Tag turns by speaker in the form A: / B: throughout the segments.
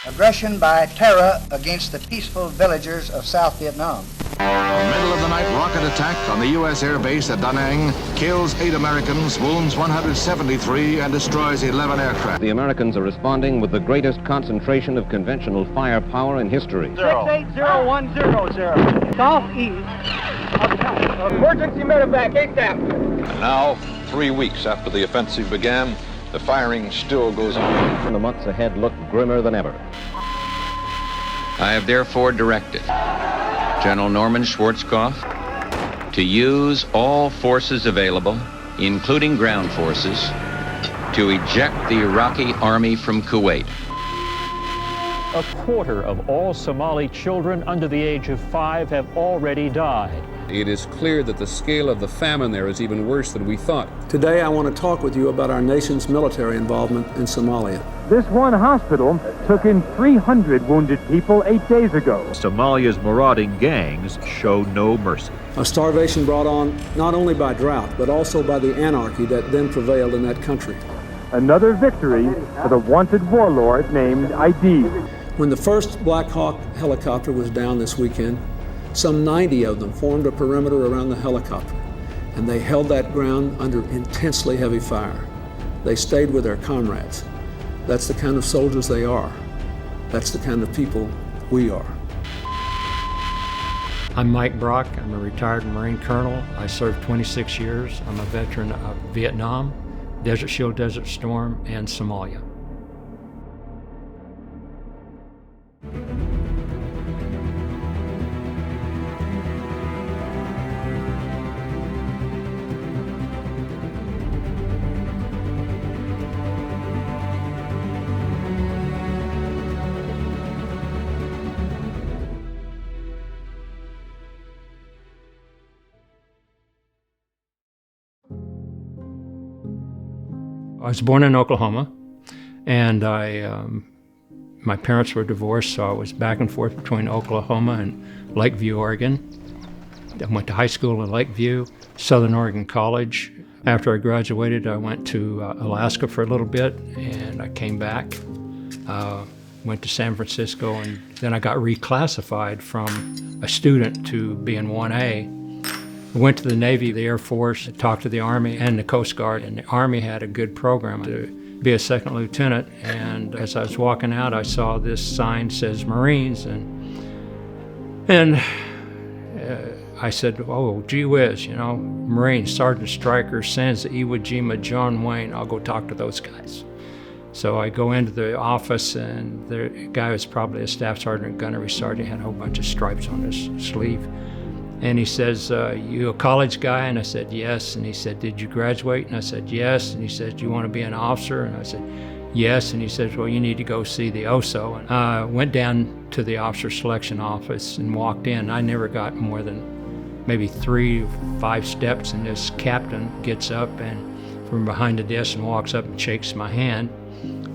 A: Aggression by terror against the peaceful villagers of South Vietnam.
B: Middle of the night rocket attack on the U.S. Air Base at Da Nang kills 8 Americans, wounds 173, and destroys 11 aircraft.
C: The Americans are responding with the greatest concentration of conventional firepower in history.
D: 680-100, southeast of town. Emergency medevac, ASAP.
E: And now, 3 weeks after the offensive began, the firing still goes on.
C: The months ahead look grimmer than ever.
F: I have therefore directed General Norman Schwarzkopf to use all forces available, including ground forces, to eject the Iraqi army from Kuwait.
G: A quarter of all Somali children under the age of 5 have already died.
H: It is clear that the scale of the famine there is even worse than we thought.
I: Today I want to talk with you about our nation's military involvement in Somalia.
D: This one hospital took in 300 wounded people 8 days ago.
J: Somalia's marauding gangs show no mercy.
I: A starvation brought on not only by drought, but also by the anarchy that then prevailed in that country.
D: Another victory for the wanted warlord named ID.
I: When the first Black Hawk helicopter was down this weekend, some 90 of them formed a perimeter around the helicopter, and they held that ground under intensely heavy fire. They stayed with their comrades. That's the kind of soldiers they are. That's the kind of people we are.
K: I'm Mike Brock. I'm a retired Marine Colonel. I served 26 years. I'm a veteran of Vietnam, Desert Shield, Desert Storm, and Somalia. I was born in Oklahoma, and my parents were divorced, so I was back and forth between Oklahoma and Lakeview, Oregon. I went to high school in Lakeview, Southern Oregon College. After I graduated, I went to Alaska for a little bit, and I came back, went to San Francisco, and then I got reclassified from a student to being 1A. I went to the Navy, the Air Force, talked to the Army and the Coast Guard, and the Army had a good program to be a second lieutenant. And as I was walking out, I saw this sign says Marines, and I said, oh, gee whiz, you know, Marines, Sergeant Stryker, Sansa, Iwo Jima, John Wayne, I'll go talk to those guys. So I go into the office, and the guy was probably a staff sergeant, gunnery sergeant, had a whole bunch of stripes on his sleeve. And he says, you a college guy? And I said, yes. And he said, did you graduate? And I said, yes. And he said, do you want to be an officer? And I said, yes. And he says, well, you need to go see the OSO. And I went down to the officer selection office and walked in. I never got more than maybe 3 or 5 steps, and this captain gets up and from behind the desk and walks up and shakes my hand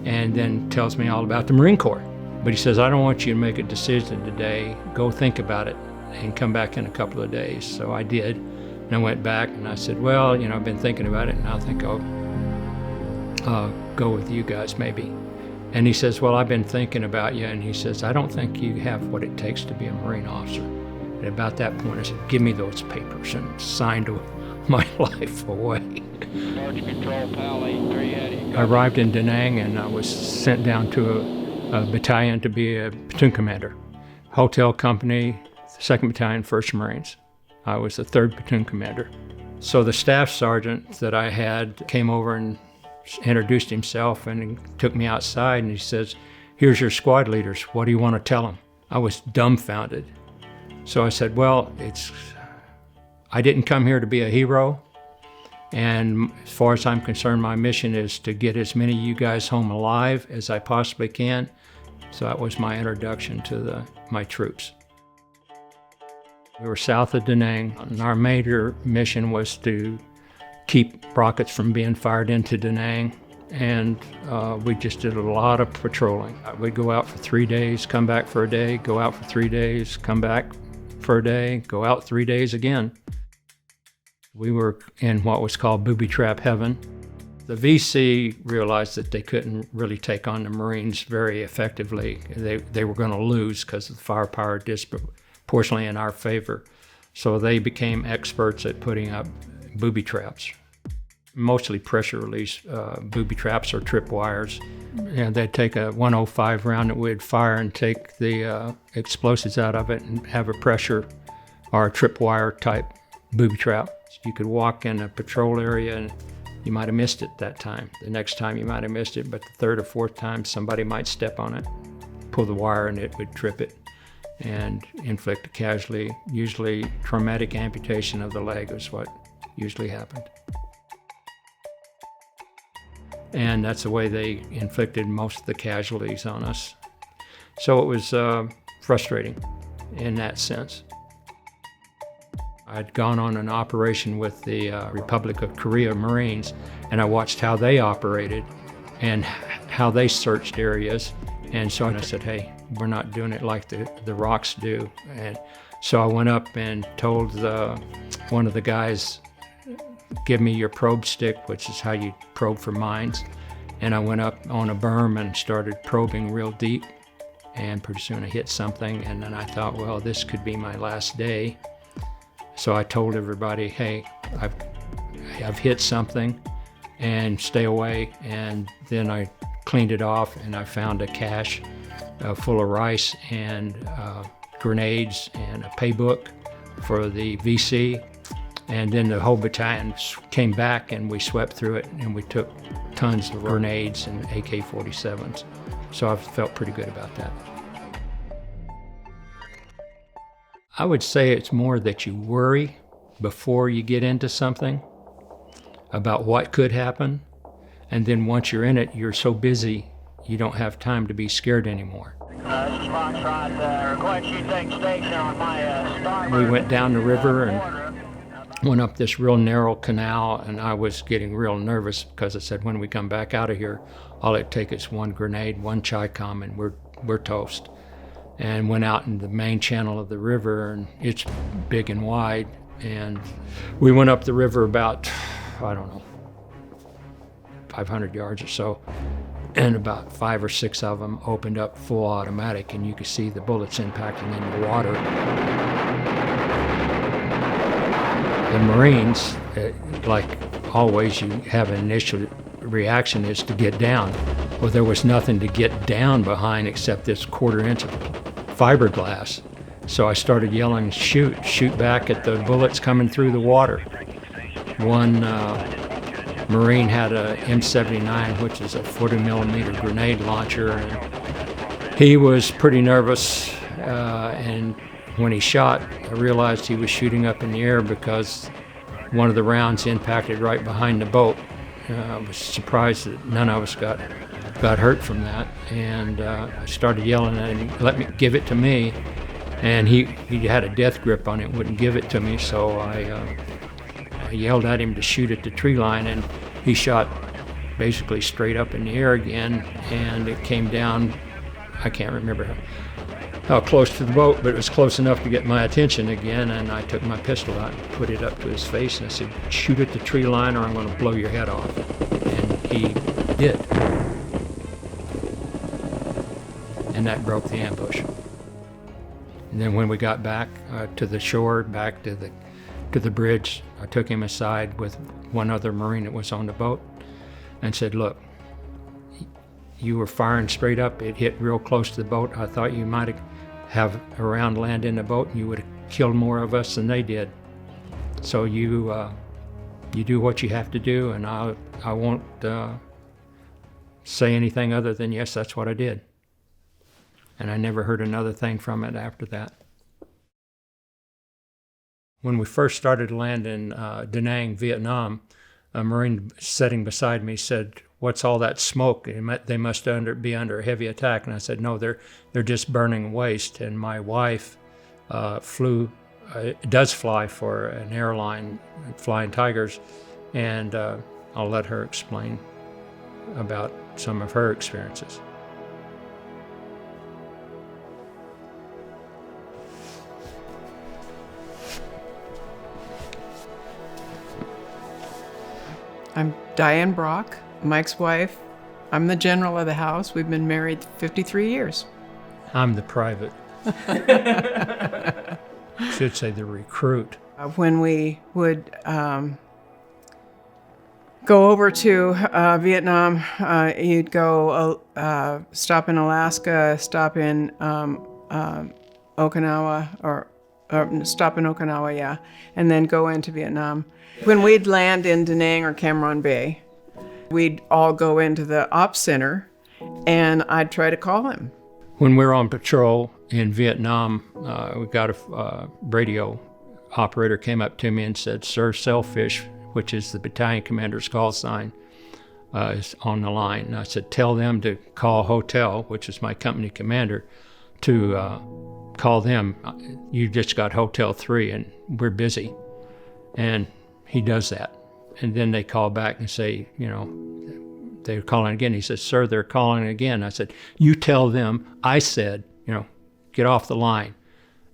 K: and then tells me all about the Marine Corps. But he says, I don't want you to make a decision today. Go think about it and come back in a couple of days. So I did, and I went back and I said, well, you know, I've been thinking about it, and I think I'll go with you guys maybe. And he says, well, I've been thinking about you, and he says, I don't think you have what it takes to be a Marine officer. And about that point I said, give me those papers, and signed my life away. I arrived in Da Nang, and I was sent down to a battalion to be a platoon commander. Hotel company, 2nd Battalion, 1st Marines. I was the 3rd platoon commander. So the staff sergeant that I had came over and introduced himself, and he took me outside, and he says, here's your squad leaders. What do you want to tell them? I was dumbfounded. So I said, well, I didn't come here to be a hero. And as far as I'm concerned, my mission is to get as many of you guys home alive as I possibly can. So that was my introduction to my troops. We were south of Da Nang, and our major mission was to keep rockets from being fired into Da Nang, and we just did a lot of patrolling. We'd go out for 3 days, come back for a day, go out for 3 days, come back for a day, go out 3 days again. We were in what was called booby trap heaven. The VC realized that they couldn't really take on the Marines very effectively. They were going to lose because of the firepower disproportionately in our favor. So they became experts at putting up booby traps, mostly pressure release booby traps or tripwires. And they'd take a 105 round that we'd fire and take the explosives out of it and have a pressure or a tripwire type booby trap. You could walk in a patrol area and you might have missed it that time. The next time you might have missed it, but the third or fourth time somebody might step on it, pull the wire, and it would trip it and inflict a casualty. Usually traumatic amputation of the leg is what usually happened. And that's the way they inflicted most of the casualties on us. So it was frustrating in that sense. I'd gone on an operation with the Republic of Korea Marines, and I watched how they operated and how they searched areas. And so I said, hey, we're not doing it like the ROCs do. And so I went up and told one of the guys, give me your probe stick, which is how you probe for mines. And I went up on a berm and started probing real deep. And pretty soon I hit something, and then I thought, well, this could be my last day. So I told everybody, hey, I've hit something and stay away. And then I cleaned it off and I found a cache full of rice and grenades and a paybook for the VC. And then the whole battalion came back and we swept through it and we took tons of grenades and AK-47s. So I felt pretty good about that. I would say it's more that you worry before you get into something about what could happen. And then once you're in it, you're so busy, you don't have time to be scared anymore. We went down the river and went up this real narrow canal, and I was getting real nervous because I said, when we come back out of here, all it takes is one grenade, one Chi-Com, and we're toast. And went out in the main channel of the river, and it's big and wide. And we went up the river about, I don't know, 500 yards or so, and about 5 or 6 of them opened up full automatic, and you could see the bullets impacting in the water. The Marines, like always, you have an initial reaction is to get down. Well, there was nothing to get down behind except this 1/4 inch of fiberglass. So I started yelling, shoot back at the bullets coming through the water. One Marine had a M79, which is a 40 millimeter grenade launcher, and he was pretty nervous. And when he shot, I realized he was shooting up in the air because one of the rounds impacted right behind the boat. I was surprised that none of us got hurt from that, and I started yelling at him, give it to me. And he had a death grip on it, wouldn't give it to me, so I yelled at him to shoot at the tree line, and he shot basically straight up in the air again, and it came down, I can't remember how close to the boat, but it was close enough to get my attention again, and I took my pistol out and put it up to his face, and I said, shoot at the tree line or I'm going to blow your head off. And he did. And that broke the ambush. And then when we got back to the shore, back to the bridge, I took him aside with one other Marine that was on the boat and said, look, you were firing straight up. It hit real close to the boat. I thought you might have a round land in the boat and you would have killed more of us than they did. So you do what you have to do, and I won't say anything other than, yes, that's what I did. And I never heard another thing from it after that. When we first started to land in Da Nang, Vietnam, a Marine sitting beside me said, what's all that smoke? They must be under heavy attack. And I said, no, they're just burning waste. And my wife does fly for an airline, Flying Tigers, and I'll let her explain about some of her experiences.
L: I'm Diane Brock, Mike's wife. I'm the general of the house. We've been married 53 years.
K: I'm the private. Should say the recruit.
L: When we would go over to Vietnam, you'd go stop in Alaska, stop in Okinawa, or stop in Okinawa, yeah, and then go into Vietnam. When we'd land in Da Nang or Cam Ranh Bay, we'd all go into the ops center, and I'd try to call him.
K: When we were on patrol in Vietnam, we got a radio operator came up to me and said, "Sir, Sailfish," which is the battalion commander's call sign, is on the line. And I said, "Tell them to call Hotel," which is my company commander, to call them. "You just got Hotel 3 and we're busy." And he does that. And then they call back and say, they're calling again. He says, "Sir, they're calling again." I said, "You tell them I said, get off the line."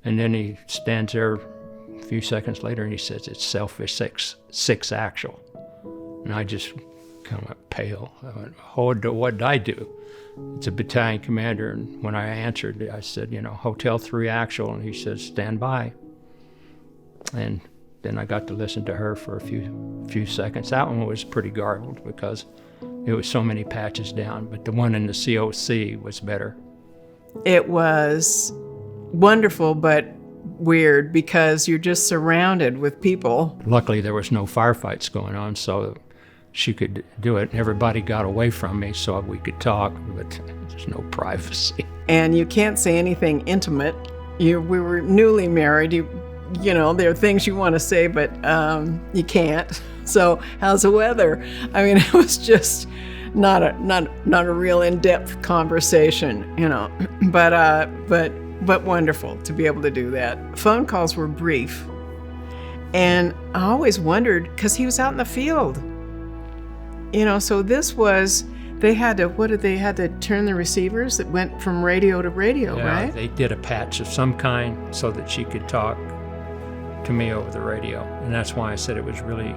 K: And then he stands there a few seconds later and he says, "It's Sailfish 6 actual." And I just kind of went pale. I went, what did I do? It's a battalion commander. And when I answered, I said, Hotel 3 actual. And he says, "Stand by." And then I got to listen to her for a few seconds. That one was pretty garbled because it was so many patches down, but the one in the COC was better.
L: It was wonderful, but weird because you're just surrounded with people.
K: Luckily, there was no firefights going on, so she could do it. Everybody got away from me so we could talk, but there's no privacy. And
L: you can't say anything intimate. We were newly married. There are things you want to say, but you can't. So, how's the weather? I mean, it was just not a real in-depth conversation, but wonderful to be able to do that. Phone calls were brief, and I always wondered because he was out in the field, So this was they had to turn the receivers that went from radio to radio,
K: yeah,
L: right?
K: They did a patch of some kind so that she could talk to me over the radio, and that's why I said it was really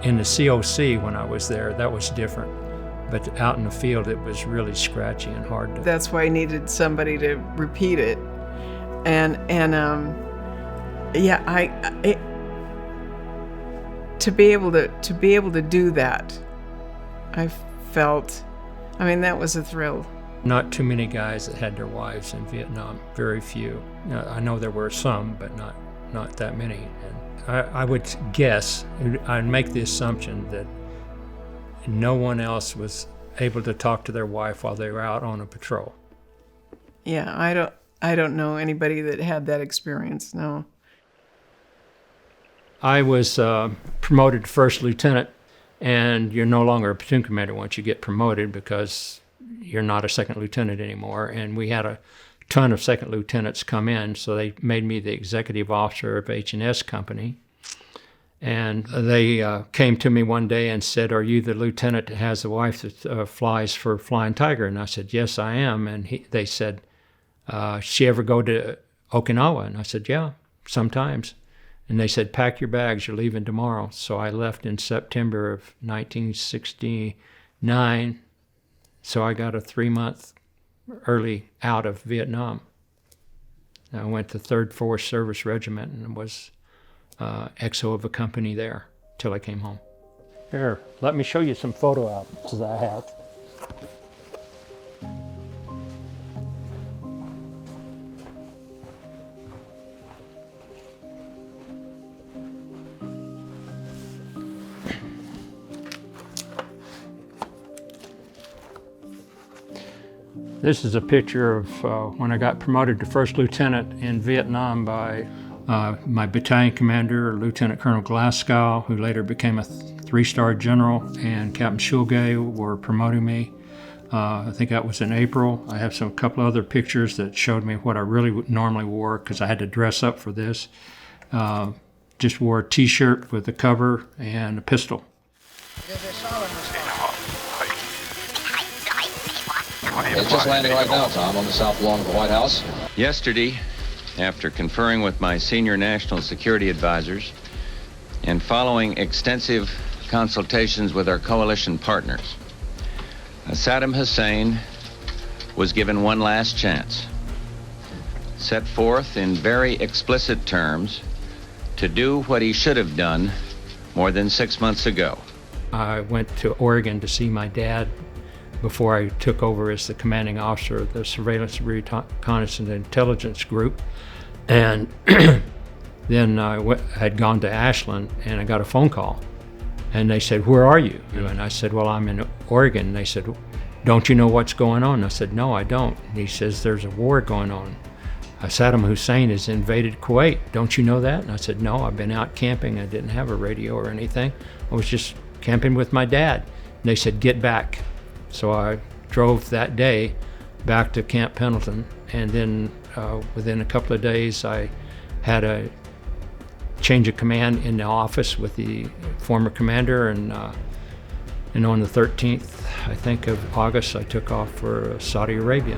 K: in the COC when I was there. That was different, but out in the field it was really scratchy and hard to.
L: That's why I needed somebody to repeat it, to be able to do that, I felt. I mean, that was a thrill.
K: Not too many guys that had their wives in Vietnam. Very few. I know there were some, but not that many. And I would guess, I'd make the assumption that no one else was able to talk to their wife while they were out on a patrol.
L: Yeah, I don't know anybody that had that experience, no.
K: I was promoted to first lieutenant, and you're no longer a platoon commander once you get promoted because you're not a second lieutenant anymore. And we had a ton of second lieutenants come in, so they made me the executive officer of H&S Company. And they came to me one day and said, "Are you the lieutenant that has a wife that flies for Flying Tiger?" And I said, "Yes, I am." And they said, "She ever go to Okinawa?" And I said, "Yeah, sometimes." And they said, "Pack your bags, you're leaving tomorrow." So I left in September of 1969. So I got a 3-month early out of Vietnam. I went to 3rd Force Service Regiment and was XO of a company there till I came home. Here, let me show you some photo albums that I have. This is a picture of when I got promoted to first lieutenant in Vietnam by my battalion commander, Lieutenant Colonel Glasgow, who later became a 3-star general, and Captain Schulge were promoting me. I think that was in April. I have a couple other pictures that showed me what I really normally wore because I had to dress up for this. Just wore a t-shirt with a cover and a pistol.
M: It's just landing right now, Tom, on the south lawn of the White House.
F: Yesterday, after conferring with my senior national security advisors and following extensive consultations with our coalition partners, Saddam Hussein was given one last chance, set forth in very explicit terms to do what he should have done more than 6 months ago.
K: I went to Oregon to see my dad before I took over as the commanding officer of the Surveillance, Reconnaissance, and Intelligence Group. And then I had gone to Ashland, and I got a phone call. And they said, "Where are you?" And I said, "Well, I'm in Oregon." And they said, "Don't you know what's going on?" I said, "No, I don't." And he says, "There's a war going on. Saddam Hussein has invaded Kuwait. Don't you know that?" And I said, "No, I've been out camping. I didn't have a radio or anything. I was just camping with my dad." And they said, "Get back." So I drove that day back to Camp Pendleton, and then within a couple of days I had a change of command in the office with the former commander, and on the 13th, I think, of August, I took off for Saudi Arabia.